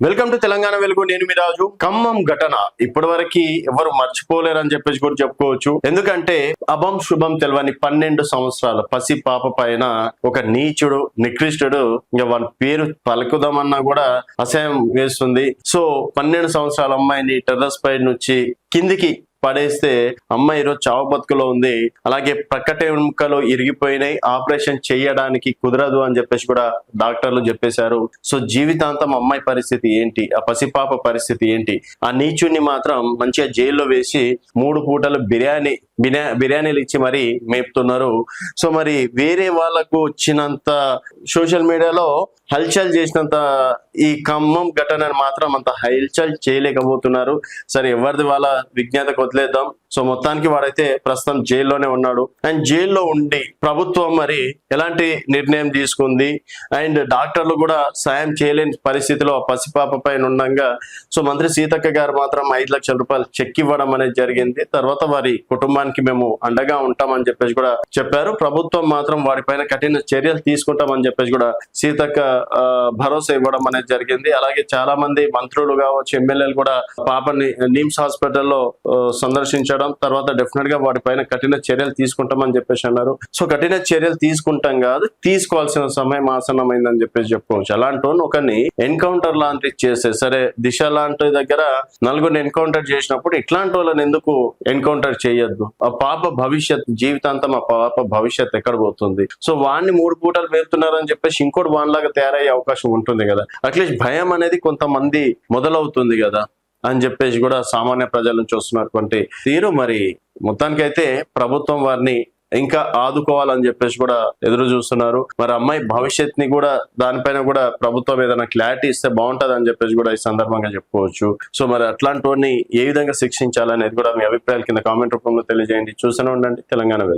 Welcome to Telangana వెలుగు. నేను మీ రాజు. ఖమ్మం ఘటన ఇప్పటివరకు ఎవరు మర్చిపోలేరని చెప్పేసి కూడా చెప్పుకోవచ్చు. ఎందుకంటే అభం శుభం తెలవని 12 సంవత్సరాల పసి పాప పైన ఒక నీచుడు నికృష్టుడు ఇంకా వాళ్ళ పేరు పలుకుదామన్నా కూడా అసహ్యం వేస్తుంది. సో 12 సంవత్సరాల అమ్మాయిని టెర్రస్ పై నుంచి కిందికి పడేస్తే అమ్మాయి ఈరోజు చావు బతుకులో ఉంది. అలాగే ప్రక్కటెముకలు ఇరిగిపోయినాయి, ఆపరేషన్ చేయడానికి కుదరదు అని చెప్పేసి కూడా డాక్టర్లు చెప్పేశారు. సో జీవితాంతం అమ్మాయి పరిస్థితి ఏంటి, ఆ పసిపాప పరిస్థితి ఏంటి? ఆ నీచుని మాత్రం మంచిగా జైల్లో వేసి 3 పూటలు బిర్యానీలు ఇచ్చి మరి మేపుతున్నారు. సో మరి వేరే వాళ్ళకు వచ్చినంత సోషల్ మీడియాలో హల్చల్ చేసినంత ఈ ఖమ్మం ఘటనను మాత్రం అంత హల్చల్ చేయలేకపోతున్నారు. సరే, ఎవరిది వాళ్ళ విజ్ఞతకు వదిలేద్దాం. సో మొత్తానికి వాడైతే ప్రస్తుతం జైల్లోనే ఉన్నాడు. అండ్ జైల్లో ఉండి ప్రభుత్వం మరి ఎలాంటి నిర్ణయం తీసుకుంది, అండ్ డాక్టర్లు కూడా సాయం చేయలేని పరిస్థితిలో పసిపాప పైన ఉండగా సో మంత్రి సీతక్క గారు మాత్రం 5 లక్షల రూపాయలు చెక్ ఇవ్వడం అనేది జరిగింది. తర్వాత వారి కుటుంబానికి మేము అండగా ఉంటామని చెప్పేసి కూడా చెప్పారు. ప్రభుత్వం మాత్రం వారిపైన కఠిన చర్యలు తీసుకుంటామని చెప్పేసి కూడా సీతక్క భరోసా ఇవ్వడం అనేది జరిగింది. అలాగే చాలా మంది మంత్రులు కావచ్చు, ఎమ్మెల్యేలు కూడా పాపని నిమ్స్ హాస్పిటల్లో సందర్శించడం, తర్వాత డెఫినెట్ గా వాటిపైన కఠిన చర్యలు తీసుకుంటామని చెప్పేసి అన్నారు. సో కఠిన చర్యలు తీసుకుంటాం కాదు, తీసుకోవాల్సిన సమయం ఆసన్నమైందని చెప్పేసి చెప్పుకోవచ్చు. అలాంటి ఒకరిని ఎన్కౌంటర్ లాంటివి చేస్తే సరే, దిశ లాంటి దగ్గర 4 ఎన్కౌంటర్ చేసినప్పుడు ఇట్లాంటి వాళ్ళని ఎందుకు ఎన్కౌంటర్ చేయొద్దు? ఆ పాప భవిష్యత్ జీవితాంతం ఆ పాప భవిష్యత్ ఎక్కడ పోతుంది? సో వాడిని 3 పూటలు వేరుతున్నారని చెప్పేసి ఇంకోటి వానిలాగా తయారయ్యే అవకాశం ఉంటుంది కదా. అట్లీస్ట్ భయం అనేది కొంతమంది మొదలవుతుంది కదా అని చెప్పేసి కూడా సామాన్య ప్రజల నుంచి వస్తున్నటువంటి తీరు. మరి మొత్తానికైతే ప్రభుత్వం వారిని ఇంకా ఆదుకోవాలని చెప్పేసి కూడా ఎదురు చూస్తున్నారు. మరి అమ్మాయి భవిష్యత్ ని కూడా దానిపైన కూడా ప్రభుత్వం ఏదైనా క్లారిటీ ఇస్తే బాగుంటది అని చెప్పేసి కూడా ఈ సందర్భంగా చెప్పుకోవచ్చు. సో మరి అట్లాంటి వాడిని ఏ విధంగా శిక్షించాలనేది కూడా మీ అభిప్రాయాలు కింద కామెంట్ రూపంలో తెలియజేయండి. చూస్తూనే ఉండండి తెలంగాణ వెలుగు.